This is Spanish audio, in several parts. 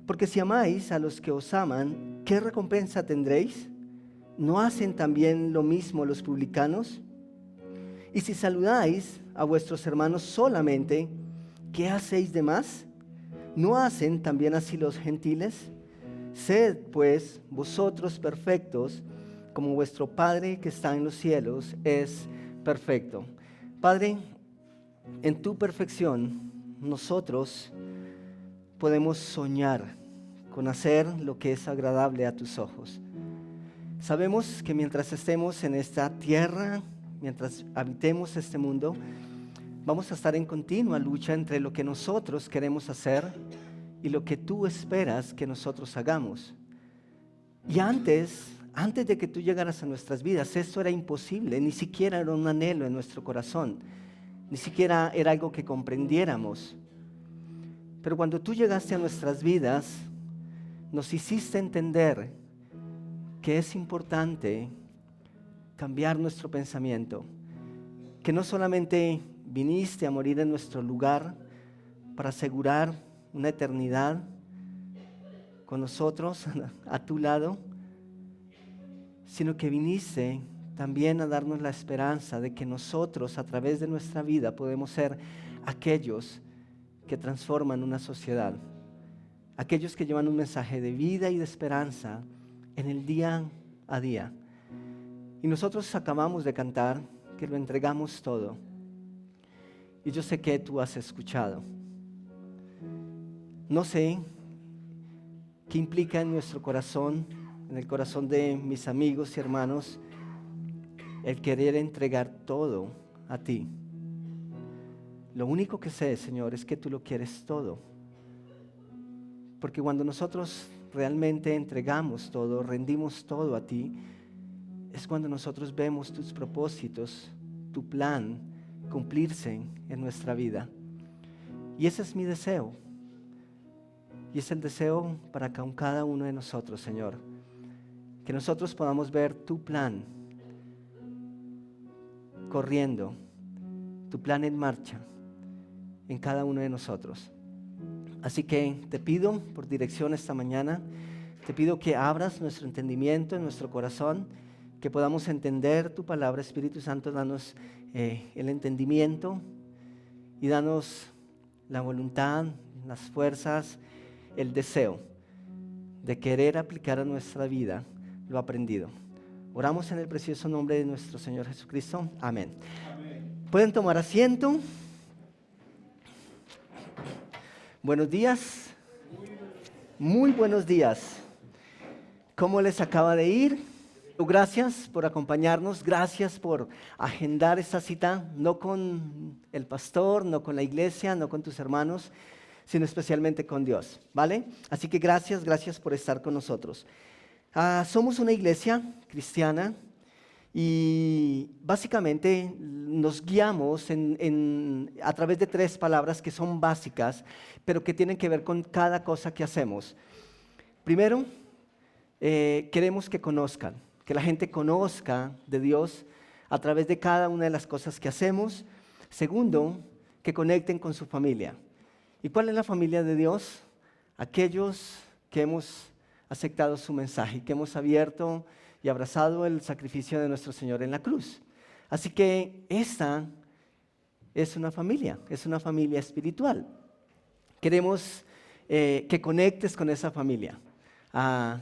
Porque si amáis a los que os aman, ¿qué recompensa tendréis? ¿No hacen también lo mismo los publicanos? Y si saludáis a vuestros hermanos solamente, ¿qué hacéis de más? ¿No hacen también así los gentiles? Sed, pues, vosotros perfectos, como vuestro Padre que está en los cielos es perfecto. Padre, en tu perfección, nosotros podemos soñar con hacer lo que es agradable a tus ojos. Sabemos que mientras estemos en esta tierra, mientras habitemos este mundo, vamos a estar en continua lucha entre lo que nosotros queremos hacer y lo que tú esperas que nosotros hagamos. Y antes de que tú llegaras a nuestras vidas, esto era imposible, ni siquiera era un anhelo en nuestro corazón, ni siquiera era algo que comprendiéramos. Pero cuando tú llegaste a nuestras vidas, nos hiciste entender que es importante cambiar nuestro pensamiento, que no solamente viniste a morir en nuestro lugar para asegurar una eternidad con nosotros, a tu lado, sino que viniste también a darnos la esperanza de que nosotros a través de nuestra vida podemos ser aquellos que transforman una sociedad, aquellos que llevan un mensaje de vida y de esperanza en el día a día. Y nosotros acabamos de cantar que lo entregamos todo. Y yo sé que tú has escuchado. No sé qué implica en nuestro corazón, en el corazón de mis amigos y hermanos, el querer entregar todo a ti. Lo único que sé, Señor, es que tú lo quieres todo. Porque cuando nosotros realmente entregamos todo, rendimos todo a ti, es cuando nosotros vemos tus propósitos, tu plan cumplirse en nuestra vida. Y ese es mi deseo. Y es el deseo para con cada uno de nosotros, Señor. Que nosotros podamos ver tu plan corriendo, tu plan en marcha en cada uno de nosotros. Así que te pido por dirección esta mañana, te pido que abras nuestro entendimiento en nuestro corazón, que podamos entender tu palabra. Espíritu Santo, danos el entendimiento y danos la voluntad, las fuerzas, el deseo de querer aplicar a nuestra vida lo aprendido. Oramos en el precioso nombre de nuestro Señor Jesucristo. Amén. Amén. Pueden tomar asiento. Buenos días. Muy buenos días. ¿Cómo les acaba de ir? Gracias por acompañarnos, gracias por agendar esta cita, no con el pastor, no con la iglesia, no con tus hermanos, sino especialmente con Dios, ¿vale? Así que gracias por estar con nosotros. Somos una iglesia cristiana y básicamente nos guiamos a través de 3 palabras que son básicas, pero que tienen que ver con cada cosa que hacemos. Primero, queremos que conozcan, que la gente conozca de Dios a través de cada una de las cosas que hacemos. Segundo, que conecten con su familia. ¿Y cuál es la familia de Dios? Aquellos que hemos aceptado su mensaje, que hemos abierto y abrazado el sacrificio de nuestro Señor en la cruz. Así que esta es una familia espiritual. Queremos que conectes con esa familia,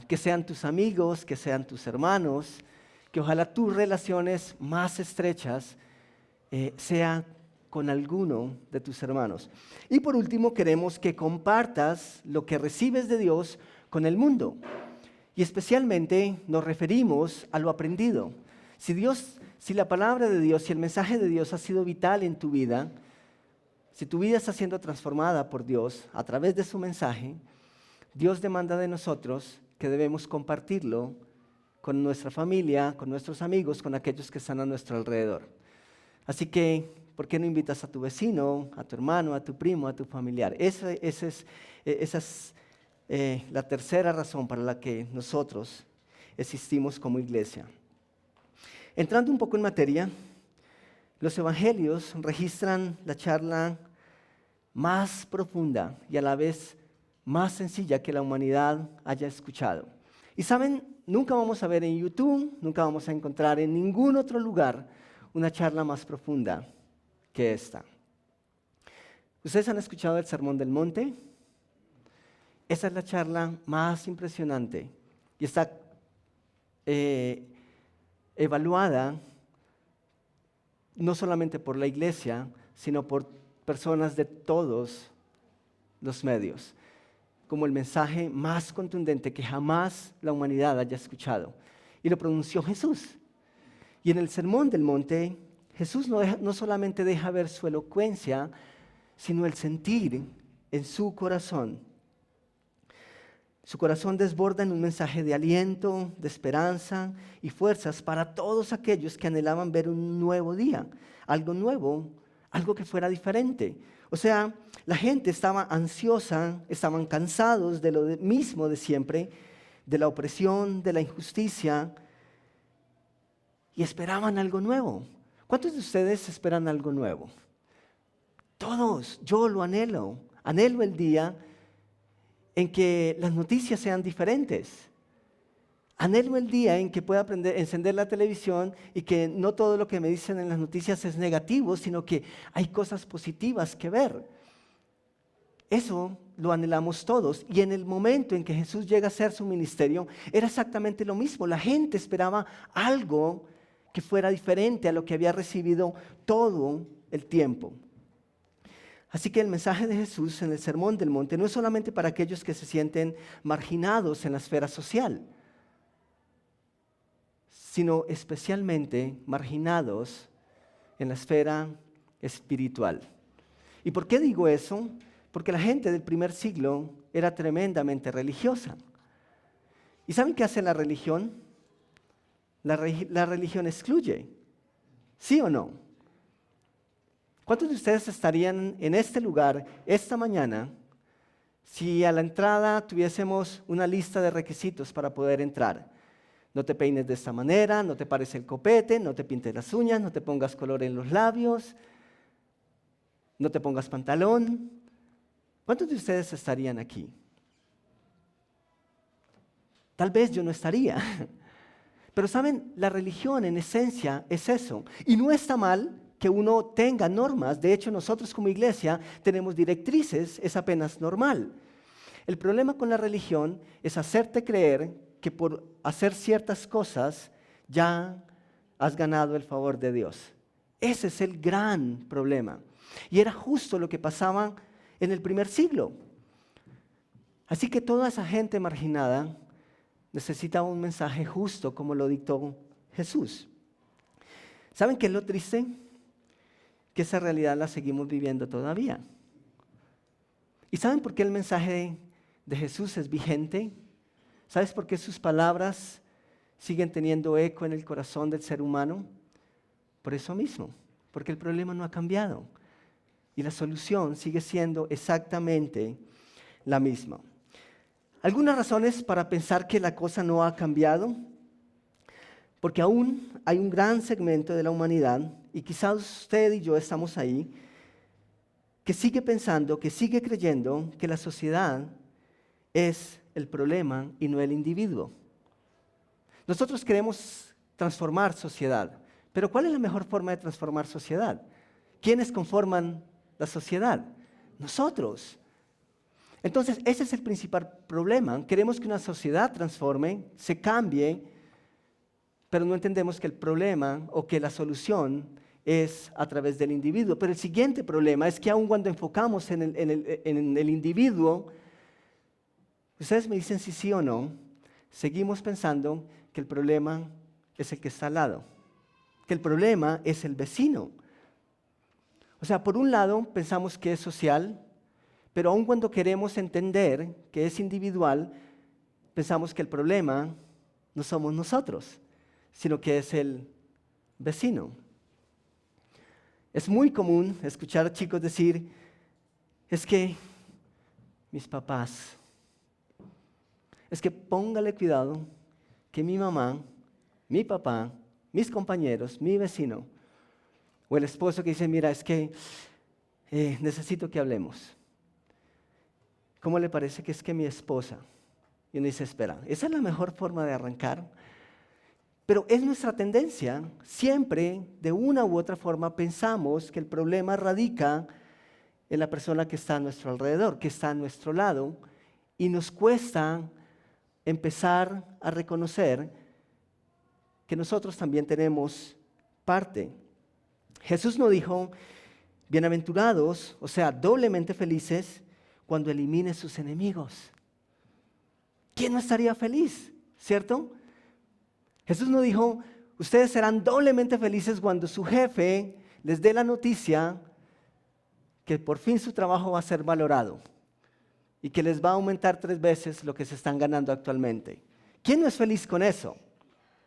que sean tus amigos, que sean tus hermanos, que ojalá tus relaciones más estrechas sean con alguno de tus hermanos. Y por último, queremos que compartas lo que recibes de Dios con el mundo. Y especialmente nos referimos a lo aprendido. Si la palabra de Dios, si el mensaje de Dios ha sido vital en tu vida, si tu vida está siendo transformada por Dios a través de su mensaje, Dios demanda de nosotros que debemos compartirlo con nuestra familia, con nuestros amigos, con aquellos que están a nuestro alrededor. Así que, ¿por qué no invitas a tu vecino, a tu hermano, a tu primo, a tu familiar? Esa es la tercera razón para la que nosotros existimos como iglesia. Entrando un poco en materia, los evangelios registran la charla más profunda y a la vez más sencilla que la humanidad haya escuchado. Y saben, nunca vamos a ver en YouTube, nunca vamos a encontrar en ningún otro lugar una charla más profunda que esta. ¿Ustedes han escuchado el Sermón del Monte? Esa es la charla más impresionante y está evaluada no solamente por la iglesia, sino por personas de todos los medios, como el mensaje más contundente que jamás la humanidad haya escuchado. Y lo pronunció Jesús. Y en el Sermón del Monte, Jesús no solamente deja ver su elocuencia, sino el sentir en su corazón. Su corazón desborda en un mensaje de aliento, de esperanza y fuerzas para todos aquellos que anhelaban ver un nuevo día, algo nuevo, algo que fuera diferente. O sea, la gente estaba ansiosa, estaban cansados de lo mismo de siempre, de la opresión, de la injusticia, y esperaban algo nuevo. ¿Cuántos de ustedes esperan algo nuevo? Todos, yo lo anhelo. Anhelo el día en que las noticias sean diferentes. Anhelo el día en que pueda encender la televisión y que no todo lo que me dicen en las noticias es negativo, sino que hay cosas positivas que ver. Eso lo anhelamos todos. Y en el momento en que Jesús llega a hacer su ministerio, era exactamente lo mismo. La gente esperaba algo que fuera diferente a lo que había recibido todo el tiempo. Así que el mensaje de Jesús en el Sermón del Monte no es solamente para aquellos que se sienten marginados en la esfera social, sino especialmente marginados en la esfera espiritual. ¿Y por qué digo eso? Porque la gente del primer siglo era tremendamente religiosa. ¿Y saben qué hace la religión? La religión excluye, ¿sí o no? ¿Cuántos de ustedes estarían en este lugar esta mañana si a la entrada tuviésemos una lista de requisitos para poder entrar? No te peines de esta manera, no te pares el copete, no te pintes las uñas, no te pongas color en los labios, no te pongas pantalón. ¿Cuántos de ustedes estarían aquí? Tal vez yo no estaría. Pero saben, la religión en esencia es eso. Y no está mal que uno tenga normas. De hecho, nosotros como iglesia tenemos directrices, es apenas normal. El problema con la religión es hacerte creer que por hacer ciertas cosas ya has ganado el favor de Dios. Ese es el gran problema. Y era justo lo que pasaba en el primer siglo. Así que toda esa gente marginada necesitaba un mensaje justo como lo dictó Jesús. ¿Saben qué es lo triste? Que esa realidad la seguimos viviendo todavía. ¿Y saben por qué el mensaje de Jesús es vigente? ¿Sabes por qué sus palabras siguen teniendo eco en el corazón del ser humano? Por eso mismo, porque el problema no ha cambiado y la solución sigue siendo exactamente la misma. ¿Algunas razones para pensar que la cosa no ha cambiado? Porque aún hay un gran segmento de la humanidad, y quizás usted y yo estamos ahí, que sigue pensando, que sigue creyendo que la sociedad es el problema y no el individuo. Nosotros queremos transformar sociedad, pero ¿cuál es la mejor forma de transformar sociedad? ¿Quiénes conforman la sociedad? Nosotros. Entonces, ese es el principal problema. Queremos que una sociedad transforme, se cambie, pero no entendemos que el problema o que la solución es a través del individuo. Pero el siguiente problema es que aun cuando enfocamos en el individuo, ustedes me dicen si sí o no, seguimos pensando que el problema es el que está al lado, que el problema es el vecino. O sea, por un lado pensamos que es social, pero aun cuando queremos entender que es individual, pensamos que el problema no somos nosotros, sino que es el vecino. Es muy común escuchar a chicos decir, es que mis papás, es que póngale cuidado que mi mamá, mi papá, mis compañeros, mi vecino, o el esposo que dice, mira, es que necesito que hablemos. ¿cómo le parece que es que mi esposa? Y uno dice, espera, esa es la mejor forma de arrancar. Pero es nuestra tendencia, siempre de una u otra forma pensamos que el problema radica en la persona que está a nuestro alrededor, que está a nuestro lado, y nos cuesta empezar a reconocer que nosotros también tenemos parte. Jesús no dijo, bienaventurados, o sea, doblemente felices, cuando elimine sus enemigos. ¿Quién no estaría feliz? ¿Cierto? Jesús no dijo, ustedes serán doblemente felices cuando su jefe les dé la noticia que por fin su trabajo va a ser valorado y que les va a aumentar 3 veces lo que se están ganando actualmente. ¿Quién no es feliz con eso?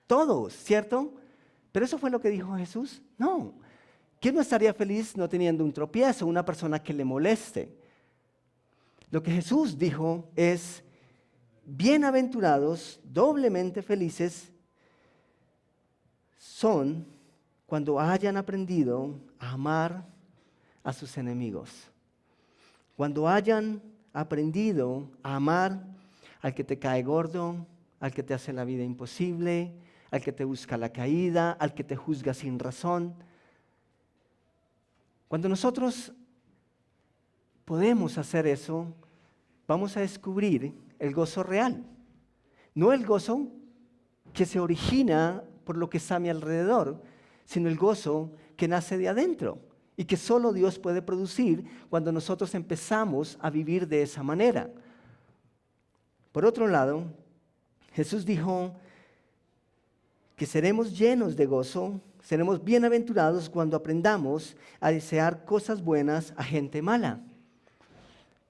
Todos, ¿cierto? ¿Pero eso fue lo que dijo Jesús? No. ¿Quién no estaría feliz no teniendo un tropiezo, una persona que le moleste? Lo que Jesús dijo es, bienaventurados, doblemente felices, son cuando hayan aprendido a amar a sus enemigos. Cuando hayan aprendido a amar al que te cae gordo, al que te hace la vida imposible, al que te busca la caída, al que te juzga sin razón. Cuando nosotros podemos hacer eso, vamos a descubrir el gozo real. No el gozo que se origina por lo que está a mi alrededor, sino el gozo que nace de adentro y que solo Dios puede producir cuando nosotros empezamos a vivir de esa manera. Por otro lado, Jesús dijo que seremos llenos de gozo, seremos bienaventurados cuando aprendamos a desear cosas buenas a gente mala.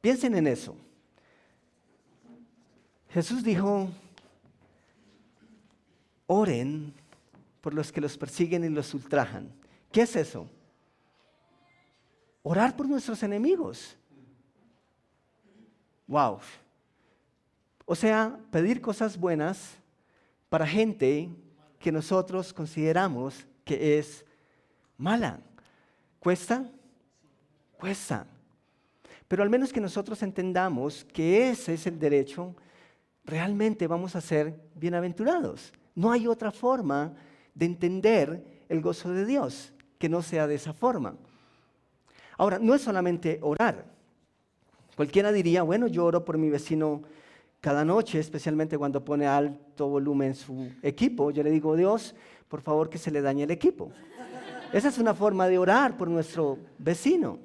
Piensen en eso. Jesús dijo, oren por los que los persiguen y los ultrajan. ¿Qué es eso? Orar por nuestros enemigos. Wow. O sea, pedir cosas buenas para gente que nosotros consideramos que es mala. ¿Cuesta? Cuesta. Pero al menos que nosotros entendamos que ese es el derecho, realmente vamos a ser bienaventurados. No hay otra forma de entender el gozo de Dios que no sea de esa forma. Ahora, no es solamente orar. Cualquiera diría, bueno, yo oro por mi vecino cada noche, especialmente cuando pone a alto volumen su equipo. Yo le digo, Dios, por favor que se le dañe el equipo. Esa es una forma de orar por nuestro vecino.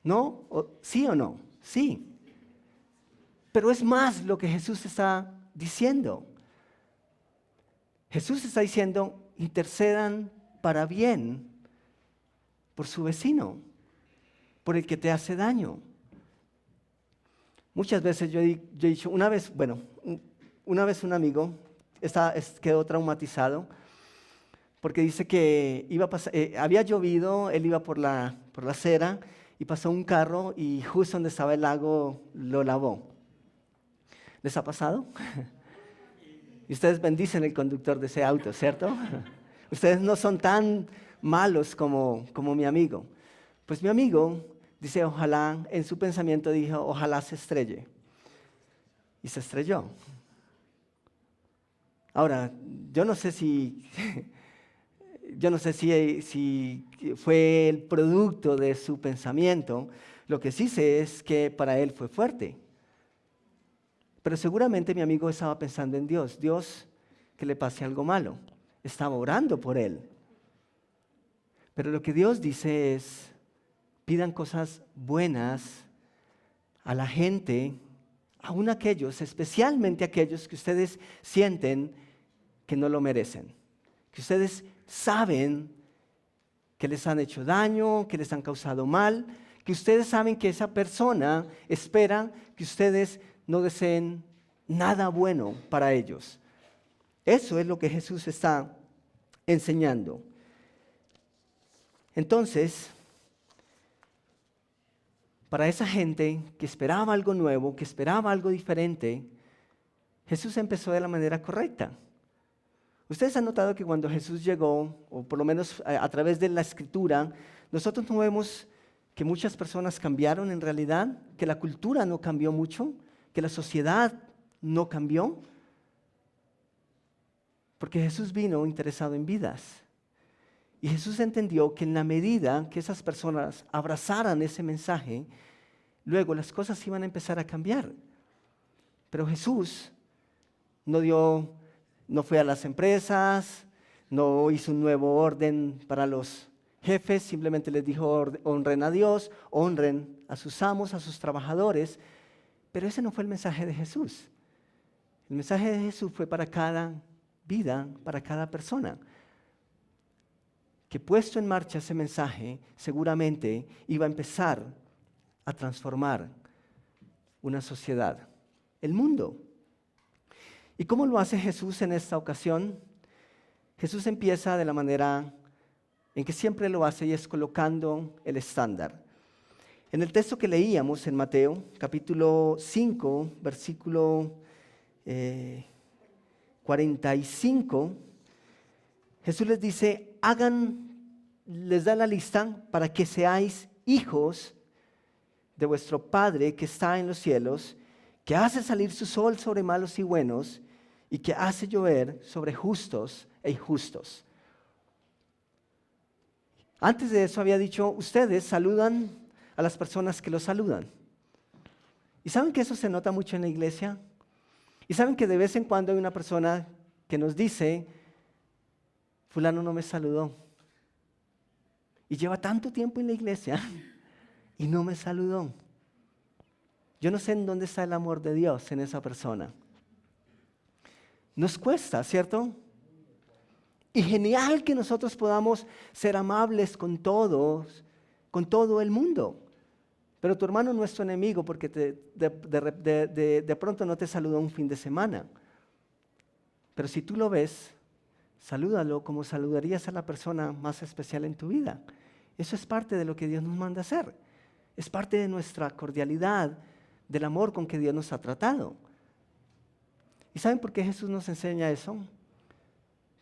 ¿No? ¿Sí o no? Sí. Pero es más lo que Jesús está diciendo. Jesús está diciendo, intercedan para bien por su vecino, por el que te hace daño. Muchas veces yo he dicho, una vez un amigo quedó traumatizado porque dice que había llovido, él iba por la acera y pasó un carro y justo donde estaba el lago lo lavó. ¿Les ha pasado? Y ustedes bendicen el conductor de ese auto, ¿cierto? Ustedes no son tan malos como mi amigo. Pues mi amigo dice, ojalá, en su pensamiento dijo, ojalá se estrelle. Y se estrelló. Ahora, yo no sé si fue el producto de su pensamiento. Lo que sí sé es que para él fue fuerte. Pero seguramente mi amigo estaba pensando en Dios. Dios, que le pase algo malo. Estaba orando por él. Pero lo que Dios dice es, pidan cosas buenas a la gente, aun aquellos, especialmente aquellos que ustedes sienten que no lo merecen. Que ustedes saben que les han hecho daño, que les han causado mal, que ustedes saben que esa persona espera que ustedes no deseen nada bueno para ellos. Eso es lo que Jesús está enseñando. Entonces, para esa gente que esperaba algo nuevo, que esperaba algo diferente, Jesús empezó de la manera correcta. Ustedes han notado que cuando Jesús llegó, o por lo menos a través de la Escritura, nosotros no vemos que muchas personas cambiaron en realidad, que la cultura no cambió mucho, que la sociedad no cambió, porque Jesús vino interesado en vidas. Y Jesús entendió que en la medida que esas personas abrazaran ese mensaje, luego las cosas iban a empezar a cambiar. Pero Jesús no fue a las empresas, no hizo un nuevo orden para los jefes, simplemente les dijo honren a Dios, honren a sus amos, a sus trabajadores. Pero ese no fue el mensaje de Jesús. El mensaje de Jesús fue para cada vida, para cada persona. Que puesto en marcha ese mensaje, seguramente iba a empezar a transformar una sociedad, el mundo. ¿Y cómo lo hace Jesús en esta ocasión? Jesús empieza de la manera en que siempre lo hace, y es colocando el estándar. En el texto que leíamos en Mateo, capítulo 5, versículo 45, Jesús les dice, les da la lista para que seáis hijos de vuestro Padre que está en los cielos, que hace salir su sol sobre malos y buenos, y que hace llover sobre justos e injustos. Antes de eso había dicho, ustedes saludan a las personas que los saludan. ¿Y saben que eso se nota mucho en la iglesia? ¿Y saben que de vez en cuando hay una persona que nos dice, fulano no me saludó? Y lleva tanto tiempo en la iglesia y no me saludó. Yo no sé en dónde está el amor de Dios en esa persona. Nos cuesta, ¿cierto? Y genial que nosotros podamos ser amables con todos, con todo el mundo. Pero tu hermano no es tu enemigo porque de pronto no te saludó un fin de semana. Pero si tú lo ves, salúdalo como saludarías a la persona más especial en tu vida. Eso es parte de lo que Dios nos manda a hacer. Es parte de nuestra cordialidad, del amor con que Dios nos ha tratado. ¿Y saben por qué Jesús nos enseña eso?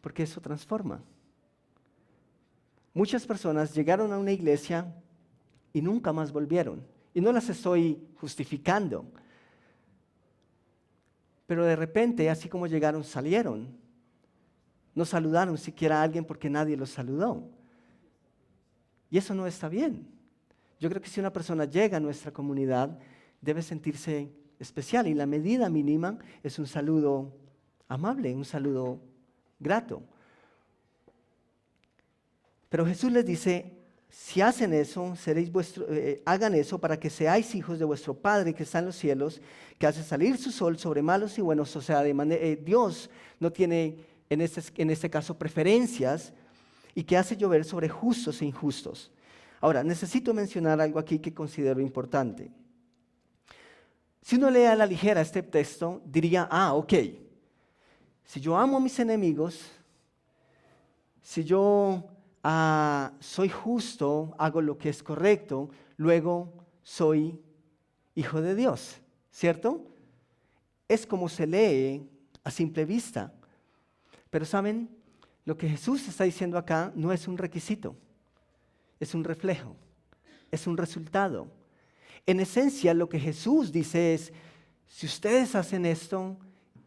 Porque eso transforma. Muchas personas llegaron a una iglesia y nunca más volvieron. Y no las estoy justificando. Pero de repente, así como llegaron, salieron. No saludaron siquiera a alguien porque nadie los saludó. Y eso no está bien. Yo creo que si una persona llega a nuestra comunidad, debe sentirse especial. Y la medida mínima es un saludo amable, un saludo grato. Pero Jesús les dice, si hacen eso, hagan eso para que seáis hijos de vuestro Padre que está en los cielos, que hace salir su sol sobre malos y buenos. O sea, Dios no tiene en este caso preferencias, y que hace llover sobre justos e injustos. Ahora, necesito mencionar algo aquí que considero importante. Si uno lee a la ligera este texto, diría, ok, si yo amo a mis enemigos, si yo soy justo, hago lo que es correcto, luego soy hijo de Dios, ¿cierto? Es como se lee a simple vista. Pero ¿saben? Lo que Jesús está diciendo acá no es un requisito, es un reflejo, es un resultado. En esencia, lo que Jesús dice es, si ustedes hacen esto,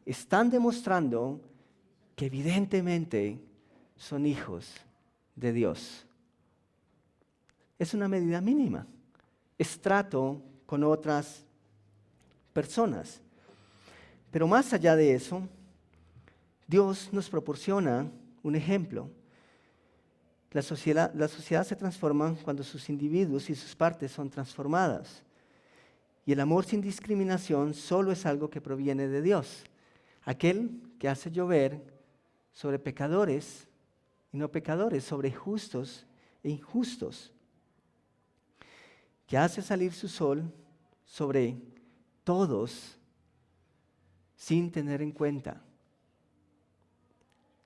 están demostrando que evidentemente son hijos de Dios. Es una medida mínima, es trato con otras personas. Pero más allá de eso, Dios nos proporciona un ejemplo. La sociedad se transforma cuando sus individuos y sus partes son transformadas. Y el amor sin discriminación solo es algo que proviene de Dios. Aquel que hace llover sobre pecadores y no pecadores, sobre justos e injustos. Que hace salir su sol sobre todos sin tener en cuenta.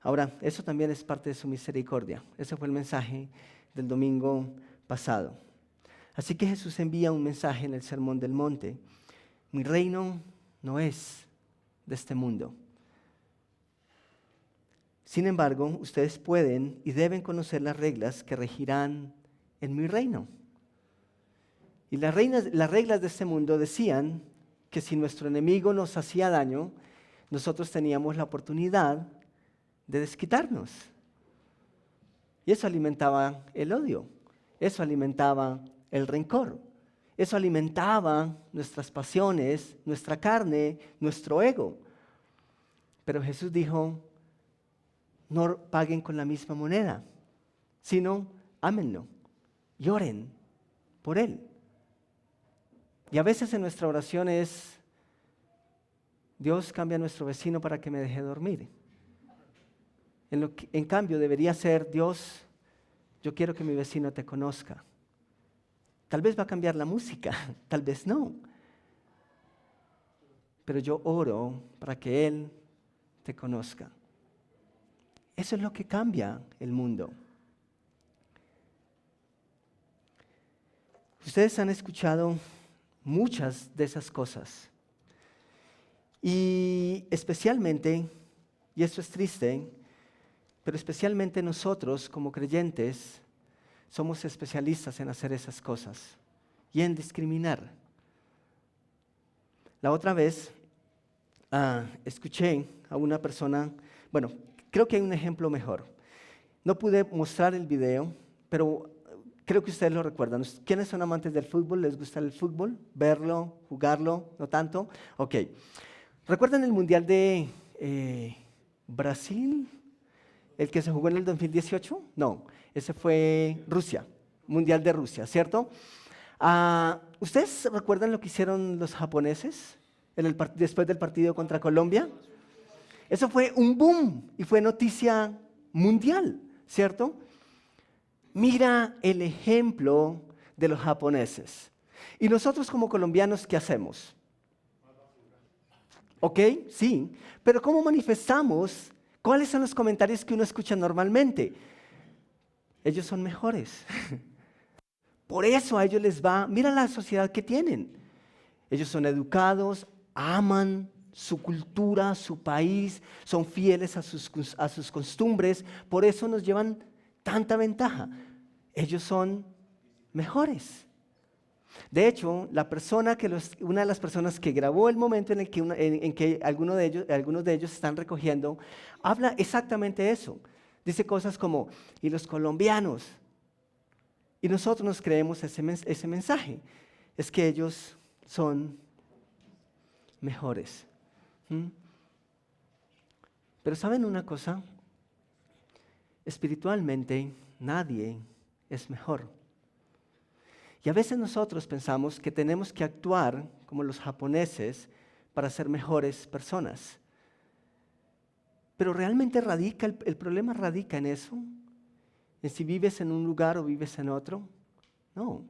Ahora, eso también es parte de su misericordia. Ese fue el mensaje del domingo pasado. Así que Jesús envía un mensaje en el Sermón del Monte. Mi reino no es de este mundo. Sin embargo, ustedes pueden y deben conocer las reglas que regirán en mi reino. Y las reglas de este mundo decían que si nuestro enemigo nos hacía daño, nosotros teníamos la oportunidad de desquitarnos. Y eso alimentaba el odio, eso alimentaba el rencor, eso alimentaba nuestras pasiones, nuestra carne, nuestro ego. Pero Jesús dijo, no paguen con la misma moneda, sino ámenlo y oren por él. Y a veces en nuestra oración es, Dios, cambia a nuestro vecino para que me deje dormir. En cambio debería ser, Dios, yo quiero que mi vecino te conozca. Tal vez va a cambiar la música, tal vez no. Pero yo oro para que Él te conozca. Eso es lo que cambia el mundo. Ustedes han escuchado muchas de esas cosas. Y especialmente, y esto es triste, pero especialmente nosotros como creyentes somos especialistas en hacer esas cosas y en discriminar. La otra vez escuché a una persona, bueno, creo que hay un ejemplo mejor. No pude mostrar el video, pero creo que ustedes lo recuerdan. ¿Quiénes son amantes del fútbol? ¿Les gusta el fútbol? ¿Verlo? ¿Jugarlo? ¿No tanto? Ok. ¿Recuerdan el Mundial de Brasil? ¿El que se jugó en el 2018? No, ese fue Rusia, Mundial de Rusia, ¿cierto? ¿Ustedes recuerdan lo que hicieron los japoneses después del partido contra Colombia? Eso fue un boom y fue noticia mundial, ¿cierto? Mira el ejemplo de los japoneses. ¿Y nosotros como colombianos qué hacemos? ¿Ok? Sí. Pero ¿cómo manifestamos? ¿Cuáles son los comentarios que uno escucha normalmente? Ellos son mejores. Por eso a ellos les va, mira la sociedad que tienen. Ellos son educados, aman su cultura, su país, son fieles a sus costumbres, por eso nos llevan tanta ventaja. Ellos son mejores. De hecho, una de las personas que grabó el momento en que algunos de ellos están recogiendo, habla exactamente eso. Dice cosas como, y los colombianos, y nosotros nos creemos ese mensaje, es que ellos son mejores. Pero ¿saben una cosa? Espiritualmente nadie es mejor. Y a veces nosotros pensamos que tenemos que actuar como los japoneses para ser mejores personas. Pero realmente el problema radica en eso, en si vives en un lugar o vives en otro. No.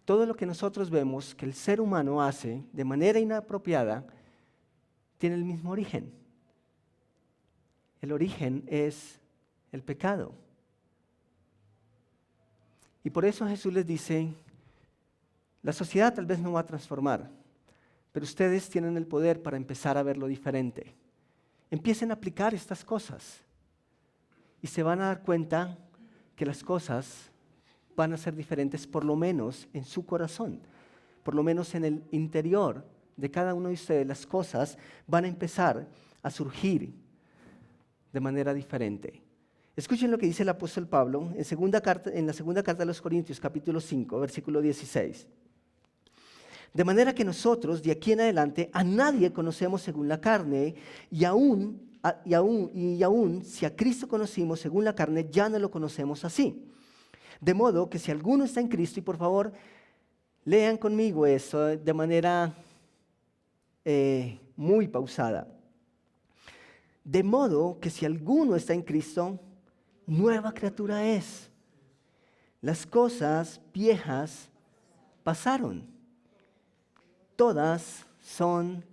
Todo lo que nosotros vemos que el ser humano hace de manera inapropiada tiene el mismo origen. El origen es el pecado. Y por eso Jesús les dice, la sociedad tal vez no va a transformar, pero ustedes tienen el poder para empezar a verlo diferente. Empiecen a aplicar estas cosas y se van a dar cuenta que las cosas van a ser diferentes, por lo menos en su corazón, por lo menos en el interior de cada uno de ustedes. Las cosas van a empezar a surgir de manera diferente. Escuchen lo que dice el apóstol Pablo en la segunda carta de los Corintios, capítulo 5, versículo 16. De manera que nosotros, de aquí en adelante, a nadie conocemos según la carne, y aún si a Cristo conocimos según la carne, ya no lo conocemos así. De modo que si alguno está en Cristo, y por favor, lean conmigo eso de manera muy pausada. De modo que si alguno está en Cristo, nueva criatura es. Las cosas viejas pasaron. Todas son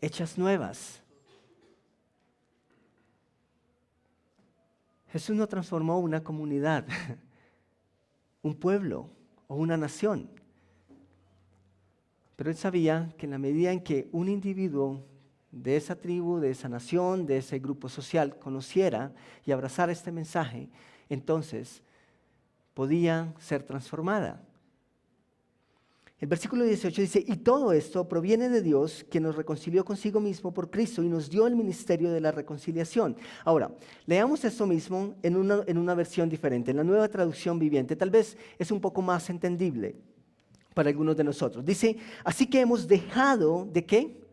hechas nuevas. Jesús no transformó una comunidad, un pueblo o una nación. Pero Él sabía que en la medida en que un individuo de esa tribu, de esa nación, de ese grupo social conociera y abrazara este mensaje, entonces podía ser transformada. El versículo 18 dice, y todo esto proviene de Dios, que nos reconcilió consigo mismo por Cristo y nos dio el ministerio de la reconciliación. Ahora, leamos esto mismo en una versión diferente, en la Nueva Traducción Viviente. Tal vez es un poco más entendible para algunos de nosotros. Dice, así que hemos dejado, ¿de qué?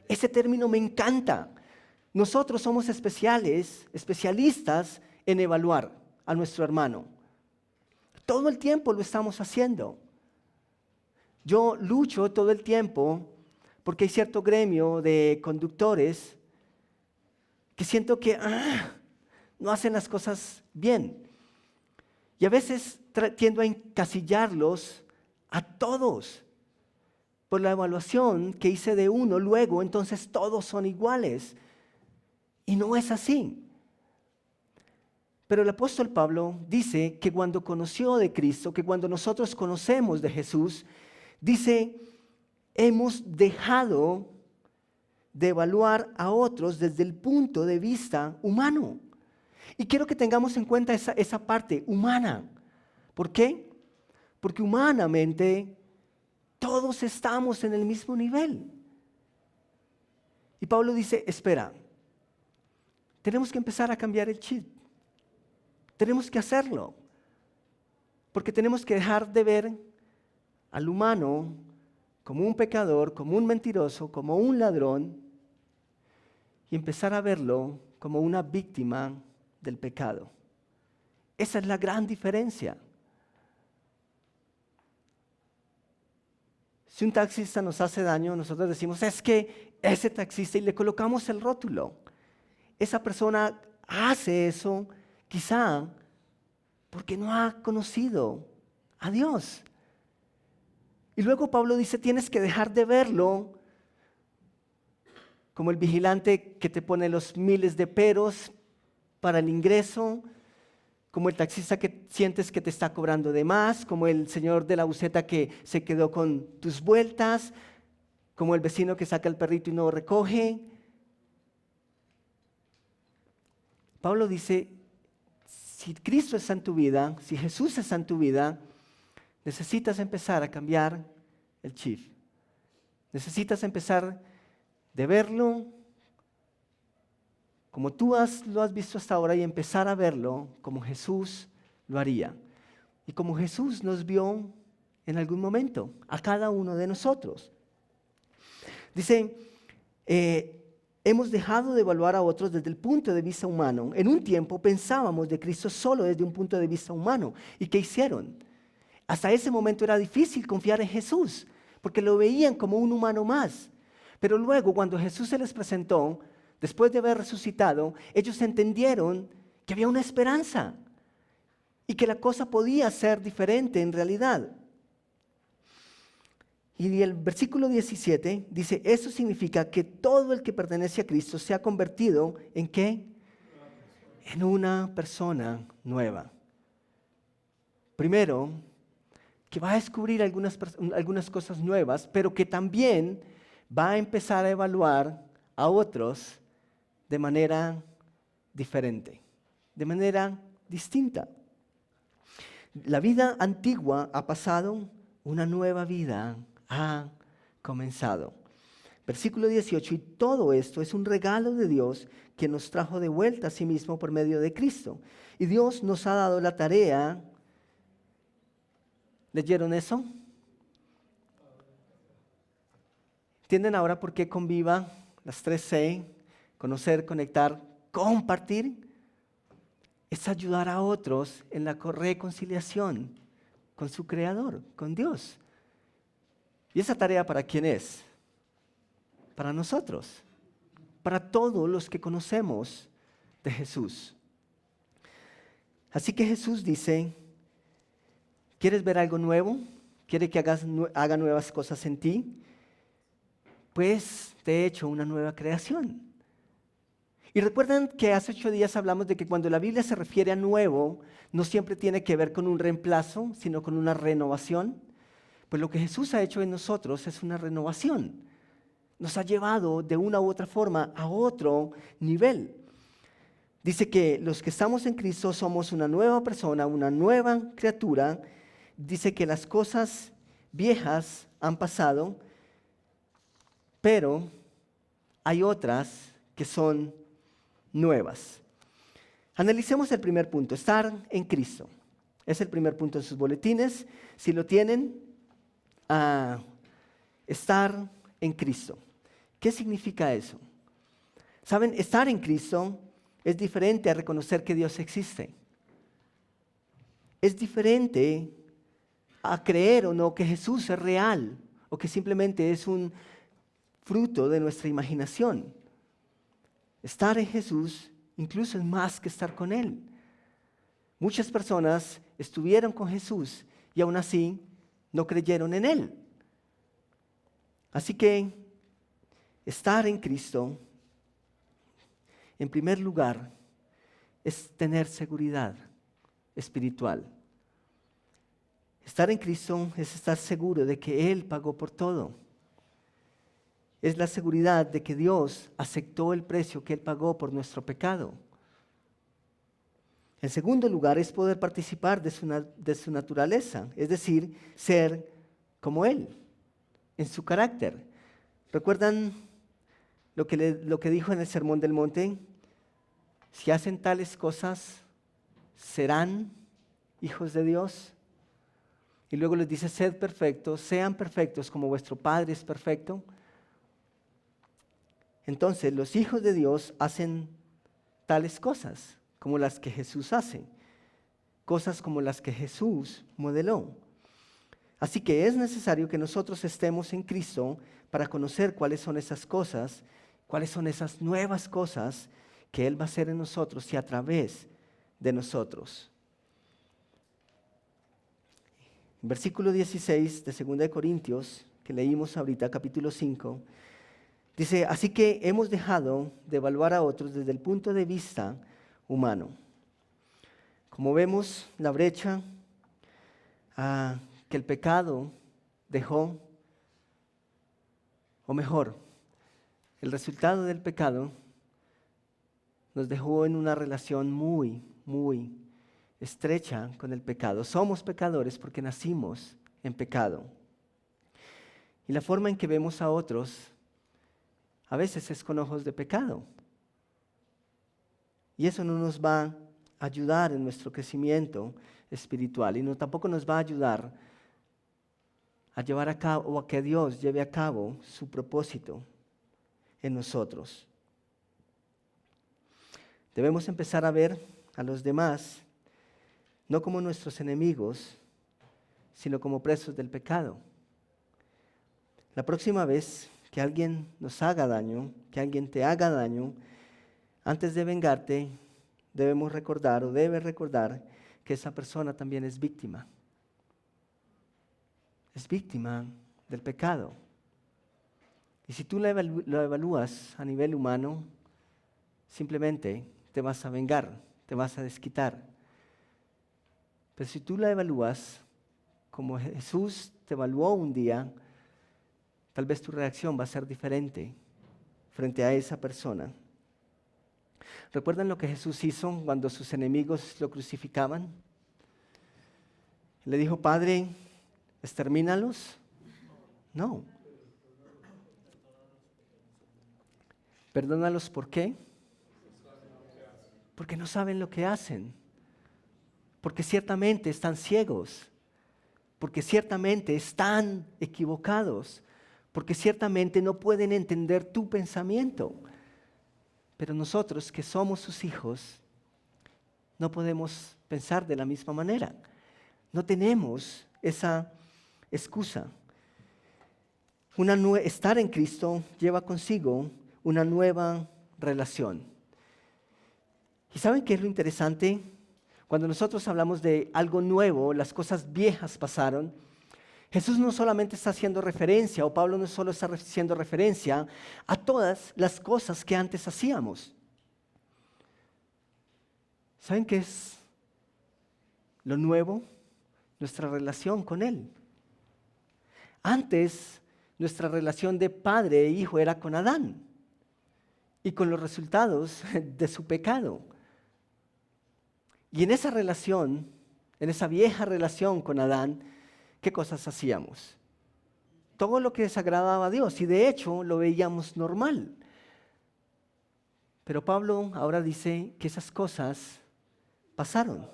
Ese término me encanta. Nosotros somos especialistas en evaluar a nuestro hermano. Todo el tiempo lo estamos haciendo. Yo lucho todo el tiempo porque hay cierto gremio de conductores que siento que no hacen las cosas bien. Y a veces tiendo a encasillarlos a todos. Por la evaluación que hice de uno, luego entonces todos son iguales. Y no es así. Pero el apóstol Pablo dice que cuando conoció de Cristo, que cuando nosotros conocemos de Jesús, dice, hemos dejado de evaluar a otros desde el punto de vista humano. Y quiero que tengamos en cuenta esa parte humana. ¿Por qué? Porque humanamente todos estamos en el mismo nivel. Y Pablo dice, espera, tenemos que empezar a cambiar el chip. Tenemos que hacerlo. Porque tenemos que dejar de ver al humano como un pecador, como un mentiroso, como un ladrón, y empezar a verlo como una víctima del pecado. Esa es la gran diferencia. Si un taxista nos hace daño, nosotros decimos, es que ese taxista, y le colocamos el rótulo. Esa persona hace eso quizá porque no ha conocido a Dios. Y luego Pablo dice, tienes que dejar de verlo como el vigilante que te pone los miles de peros para el ingreso, como el taxista que sientes que te está cobrando de más, como el señor de la buseta que se quedó con tus vueltas, como el vecino que saca el perrito y no lo recoge. Pablo dice, si Cristo está en tu vida, si Jesús está en tu vida, necesitas empezar a cambiar el chip. Necesitas empezar de verlo como tú lo has visto hasta ahora y empezar a verlo como Jesús lo haría. Y como Jesús nos vio en algún momento, a cada uno de nosotros. Dice, hemos dejado de evaluar a otros desde el punto de vista humano. En un tiempo pensábamos de Cristo solo desde un punto de vista humano. ¿Y qué hicieron? Hasta ese momento era difícil confiar en Jesús, porque lo veían como un humano más. Pero luego, cuando Jesús se les presentó, después de haber resucitado, ellos entendieron que había una esperanza y que la cosa podía ser diferente en realidad. Y el versículo 17 dice, eso significa que todo el que pertenece a Cristo se ha convertido ¿en qué? En una persona nueva. Primero, que va a descubrir algunas cosas nuevas, pero que también va a empezar a evaluar a otros de manera diferente, de manera distinta. La vida antigua ha pasado, una nueva vida ha comenzado. Versículo 18, y todo esto es un regalo de Dios que nos trajo de vuelta a sí mismo por medio de Cristo. Y Dios nos ha dado la tarea. ¿Leyeron eso? ¿Entienden ahora por qué Conviva, las 3C, conocer, conectar, compartir? Es ayudar a otros en la reconciliación con su Creador, con Dios. ¿Y esa tarea para quién es? Para nosotros, para todos los que conocemos de Jesús. Así que Jesús dice, ¿quieres ver algo nuevo? ¿Quiere que haga nuevas cosas en ti? Pues te he hecho una nueva creación. Y recuerdan que hace 8 días hablamos de que cuando la Biblia se refiere a nuevo, no siempre tiene que ver con un reemplazo, sino con una renovación. Pues lo que Jesús ha hecho en nosotros es una renovación. Nos ha llevado de una u otra forma a otro nivel. Dice que los que estamos en Cristo somos una nueva persona, una nueva criatura. Dice que las cosas viejas han pasado, pero hay otras que son nuevas. Analicemos el primer punto, estar en Cristo. Es el primer punto en sus boletines. Si lo tienen, estar en Cristo. ¿Qué significa eso? Saben, estar en Cristo es diferente a reconocer que Dios existe. Es diferente a creer o no que Jesús es real o que simplemente es un fruto de nuestra imaginación. Estar en Jesús incluso es más que estar con Él. Muchas personas estuvieron con Jesús y aún así no creyeron en Él. Así que estar en Cristo, en primer lugar, es tener seguridad espiritual. Estar en Cristo es estar seguro de que Él pagó por todo. Es la seguridad de que Dios aceptó el precio que Él pagó por nuestro pecado. En segundo lugar, es poder participar de su naturaleza, es decir, ser como Él, en su carácter. ¿Recuerdan lo que dijo en el Sermón del Monte? Si hacen tales cosas, ¿serán hijos de Dios? Y luego les dice, sed perfectos, sean perfectos como vuestro Padre es perfecto. Entonces, los hijos de Dios hacen tales cosas como las que Jesús hace, cosas como las que Jesús modeló. Así que es necesario que nosotros estemos en Cristo para conocer cuáles son esas cosas, cuáles son esas nuevas cosas que Él va a hacer en nosotros y a través de nosotros. En versículo 16 de 2 de Corintios, que leímos ahorita, capítulo 5, dice, así que hemos dejado de evaluar a otros desde el punto de vista humano. Como vemos, la brecha que el pecado dejó, o mejor, el resultado del pecado nos dejó en una relación muy, muy estrecha con el pecado. Somos pecadores porque nacimos en pecado. Y la forma en que vemos a otros a veces es con ojos de pecado. Y eso no nos va a ayudar en nuestro crecimiento espiritual y tampoco nos va a ayudar a llevar a cabo o a que Dios lleve a cabo su propósito en nosotros. Debemos empezar a ver a los demás no como nuestros enemigos, sino como presos del pecado. La próxima vez que alguien nos haga daño, que alguien te haga daño, antes de vengarte, debes recordar que esa persona también es víctima. Es víctima del pecado. Y si tú lo evalúas a nivel humano, simplemente te vas a vengar, te vas a desquitar. Pero si tú la evalúas como Jesús te evaluó un día, tal vez tu reacción va a ser diferente frente a esa persona. ¿Recuerdan lo que Jesús hizo cuando sus enemigos lo crucificaban? Le dijo, Padre, ¿extermínalos? No. Perdónalos, ¿por qué? Porque no saben lo que hacen. Porque ciertamente están ciegos. Porque ciertamente están equivocados. Porque ciertamente no pueden entender tu pensamiento. Pero nosotros que somos sus hijos, no podemos pensar de la misma manera. No tenemos esa excusa. Estar en Cristo lleva consigo una nueva relación. ¿Y saben qué es lo interesante? Cuando nosotros hablamos de algo nuevo, las cosas viejas pasaron, Jesús no solamente está haciendo referencia, o Pablo no solo está haciendo referencia a todas las cosas que antes hacíamos. ¿Saben qué es lo nuevo? Nuestra relación con Él. Antes, nuestra relación de padre e hijo era con Adán y con los resultados de su pecado. Y en esa relación, en esa vieja relación con Adán, ¿qué cosas hacíamos? todo lo que desagradaba a Dios, y de hecho lo veíamos normal. Pero Pablo ahora dice que esas cosas pasaron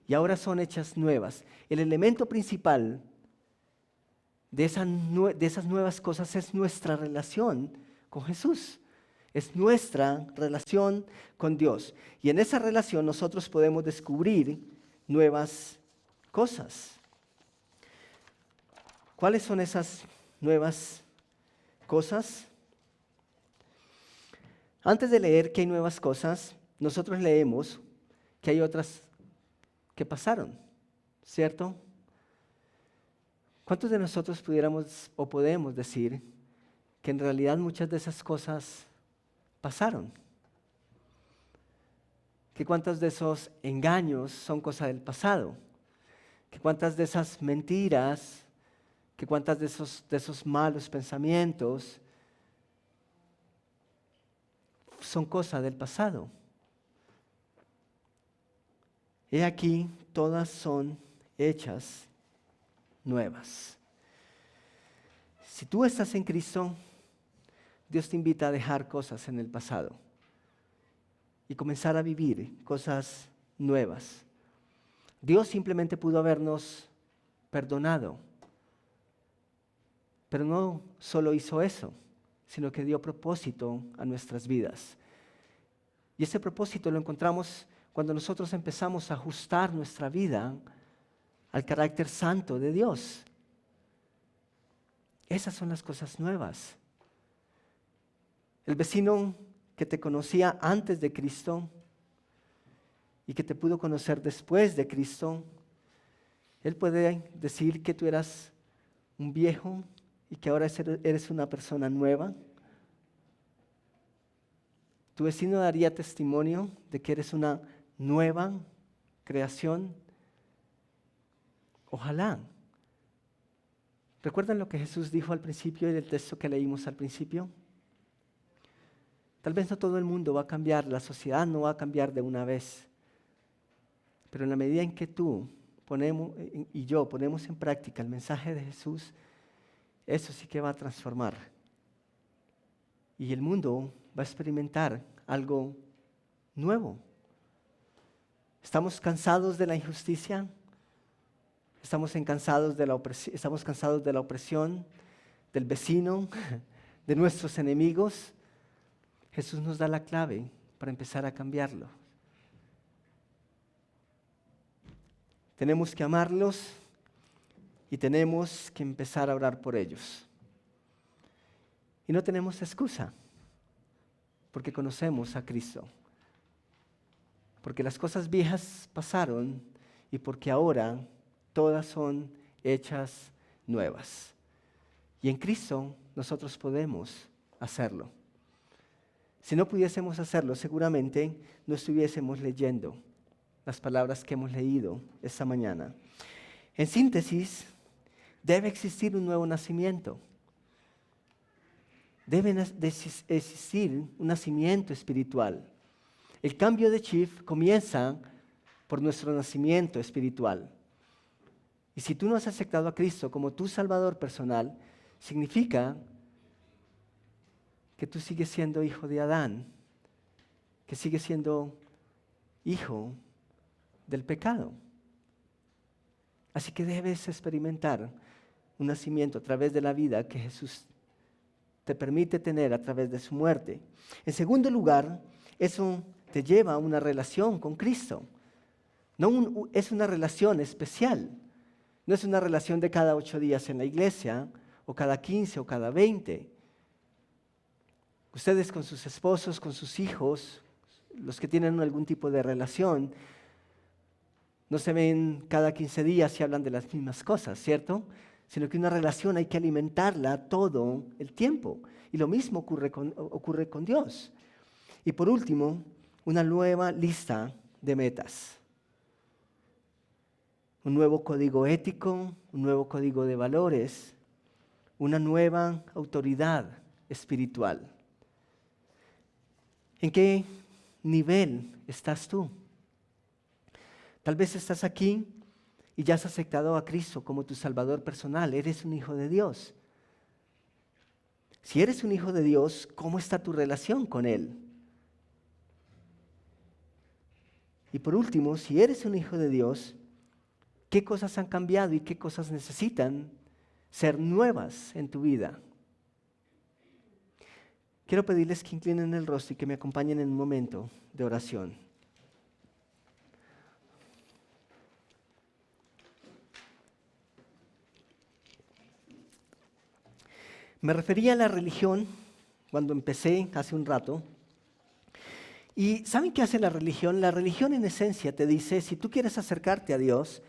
y ahora son hechas nuevas. El elemento principal de esas nuevas cosas es nuestra relación con Jesús. Es nuestra relación con Dios. Y en esa relación nosotros podemos descubrir nuevas cosas. ¿Cuáles son esas nuevas cosas? Antes de leer que hay nuevas cosas, nosotros leemos que hay otras que pasaron, ¿cierto? ¿Cuántos de nosotros pudiéramos o podemos decir que en realidad muchas de esas cosas pasaron? ¿Que cuántos de esos engaños son cosa del pasado? ¿Que cuántas de esas mentiras, que cuántas de esos malos pensamientos son cosa del pasado? He aquí, todas son hechas nuevas. Si tú estás en Cristo, Dios te invita a dejar cosas en el pasado y comenzar a vivir cosas nuevas. Dios simplemente pudo habernos perdonado, pero no solo hizo eso, sino que dio propósito a nuestras vidas. Y ese propósito lo encontramos cuando nosotros empezamos a ajustar nuestra vida al carácter santo de Dios. Esas son las cosas nuevas. El vecino que te conocía antes de Cristo y que te pudo conocer después de Cristo, él puede decir que tú eras un viejo y que ahora eres una persona nueva. Tu vecino daría testimonio de que eres una nueva creación. Ojalá. ¿Recuerdan lo que Jesús dijo al principio del texto que leímos al principio? Tal vez no todo el mundo va a cambiar, la sociedad no va a cambiar de una vez, pero en la medida en que tú y yo ponemos en práctica el mensaje de Jesús, eso sí que va a transformar. Y el mundo va a experimentar algo nuevo. ¿Estamos cansados de la injusticia? Estamos cansados de la opresión del vecino, de nuestros enemigos. Jesús nos da la clave para empezar a cambiarlo. Tenemos que amarlos y tenemos que empezar a orar por ellos. Y no tenemos excusa, porque conocemos a Cristo. Porque las cosas viejas pasaron y porque ahora todas son hechas nuevas. Y en Cristo nosotros podemos hacerlo. Si no pudiésemos hacerlo, seguramente no estuviésemos leyendo las palabras que hemos leído esta mañana. En síntesis, debe existir un nuevo nacimiento. Debe existir un nacimiento espiritual. El cambio de chip comienza por nuestro nacimiento espiritual. Y si tú no has aceptado a Cristo como tu Salvador personal, significa que tú sigues siendo hijo de Adán, que sigues siendo hijo del pecado. Así que debes experimentar un nacimiento a través de la vida que Jesús te permite tener a través de su muerte. En segundo lugar, eso te lleva a una relación con Cristo. Es una relación especial. No es una relación de cada 8 días en la iglesia, o cada 15 o cada 20. Ustedes con sus esposos, con sus hijos, los que tienen algún tipo de relación, no se ven cada 15 días y hablan de las mismas cosas, ¿cierto? Sino que una relación hay que alimentarla todo el tiempo. Y lo mismo ocurre con Dios. Y por último, una nueva lista de metas. Un nuevo código ético, un nuevo código de valores, una nueva autoridad espiritual. ¿En qué nivel estás tú? Tal vez estás aquí y ya has aceptado a Cristo como tu Salvador personal. Eres un hijo de Dios. Si eres un hijo de Dios, ¿cómo está tu relación con Él? Y por último, si eres un hijo de Dios, ¿qué cosas han cambiado y qué cosas necesitan ser nuevas en tu vida? Quiero pedirles que inclinen el rostro y que me acompañen en un momento de oración. Me refería a la religión cuando empecé hace un rato. ¿Y saben qué hace la religión? La religión en esencia te dice, si tú quieres acercarte a Dios,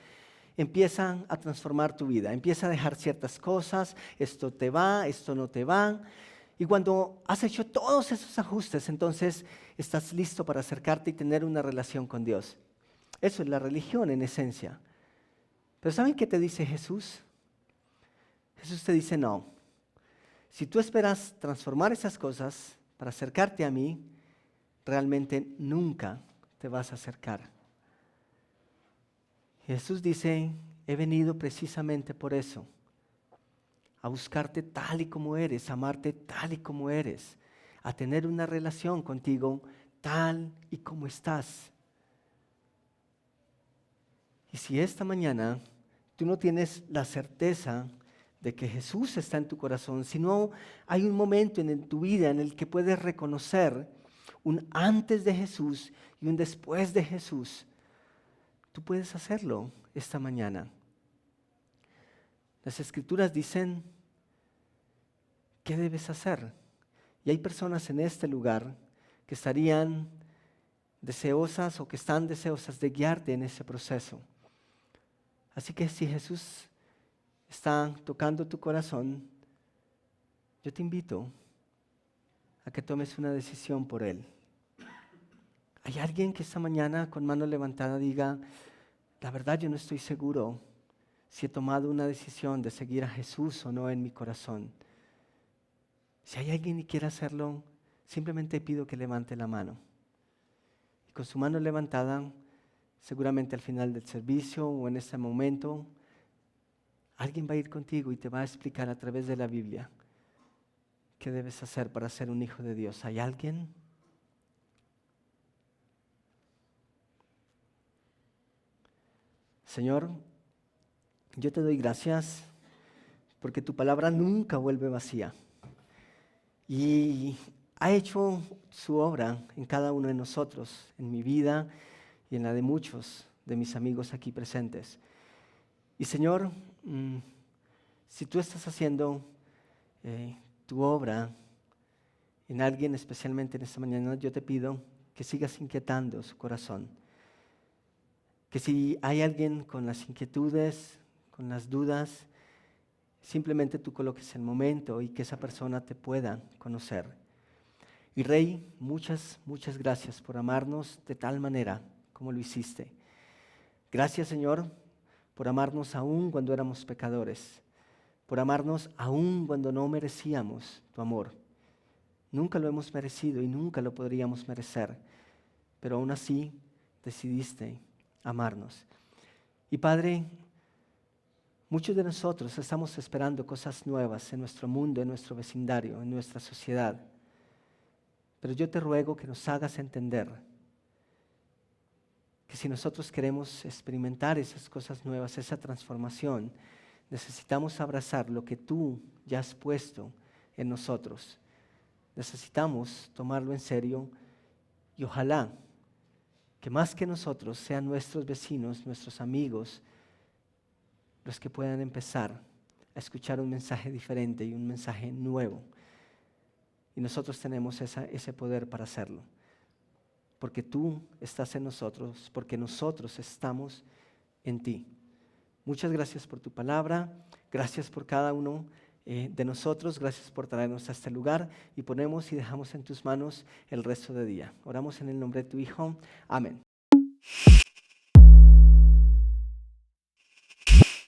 empieza a transformar tu vida, empieza a dejar ciertas cosas, esto te va, esto no te va. Y cuando has hecho todos esos ajustes, entonces estás listo para acercarte y tener una relación con Dios. Eso es la religión en esencia. Pero ¿saben qué te dice Jesús? Jesús te dice, no. Si tú esperas transformar esas cosas para acercarte a mí, realmente nunca te vas a acercar. Jesús dice, he venido precisamente por eso, a buscarte tal y como eres, a amarte tal y como eres, a tener una relación contigo tal y como estás. Y si esta mañana tú no tienes la certeza de que Jesús está en tu corazón, si no hay un momento en tu vida en el que puedes reconocer un antes de Jesús y un después de Jesús, tú puedes hacerlo esta mañana. Las Escrituras dicen, ¿qué debes hacer? Y hay personas en este lugar que estarían deseosas o que están deseosas de guiarte en ese proceso. Así que si Jesús está tocando tu corazón, yo te invito a que tomes una decisión por Él. ¿Hay alguien que esta mañana con mano levantada diga, la verdad yo no estoy seguro si he tomado una decisión de seguir a Jesús o no en mi corazón? Si hay alguien que quiera hacerlo, simplemente pido que levante la mano. Y con su mano levantada, seguramente al final del servicio o en ese momento, alguien va a ir contigo y te va a explicar a través de la Biblia qué debes hacer para ser un hijo de Dios. ¿Hay alguien? Señor, yo te doy gracias porque tu palabra nunca vuelve vacía y ha hecho su obra en cada uno de nosotros, en mi vida y en la de muchos de mis amigos aquí presentes. Y Señor, si tú estás haciendo tu obra en alguien, especialmente en esta mañana, yo te pido que sigas inquietando su corazón. Que si hay alguien con las inquietudes, con las dudas, simplemente tú coloques el momento y que esa persona te pueda conocer. Y Rey, muchas gracias por amarnos de tal manera como lo hiciste. Gracias, Señor, por amarnos aún cuando éramos pecadores, por amarnos aún cuando no merecíamos tu amor. Nunca lo hemos merecido y nunca lo podríamos merecer, pero aún así decidiste amarnos. Y Padre, muchos de nosotros estamos esperando cosas nuevas en nuestro mundo, en nuestro vecindario, en nuestra sociedad. Pero yo te ruego que nos hagas entender que si nosotros queremos experimentar esas cosas nuevas, esa transformación, necesitamos abrazar lo que tú ya has puesto en nosotros. Necesitamos tomarlo en serio y ojalá que más que nosotros sean nuestros vecinos, nuestros amigos, los que puedan empezar a escuchar un mensaje diferente y un mensaje nuevo. Y nosotros tenemos ese poder para hacerlo. Porque tú estás en nosotros, porque nosotros estamos en ti. Muchas gracias por tu palabra, gracias por cada uno de nosotros, gracias por traernos a este lugar y ponemos y dejamos en tus manos el resto del día. Oramos en el nombre de tu Hijo. Amén.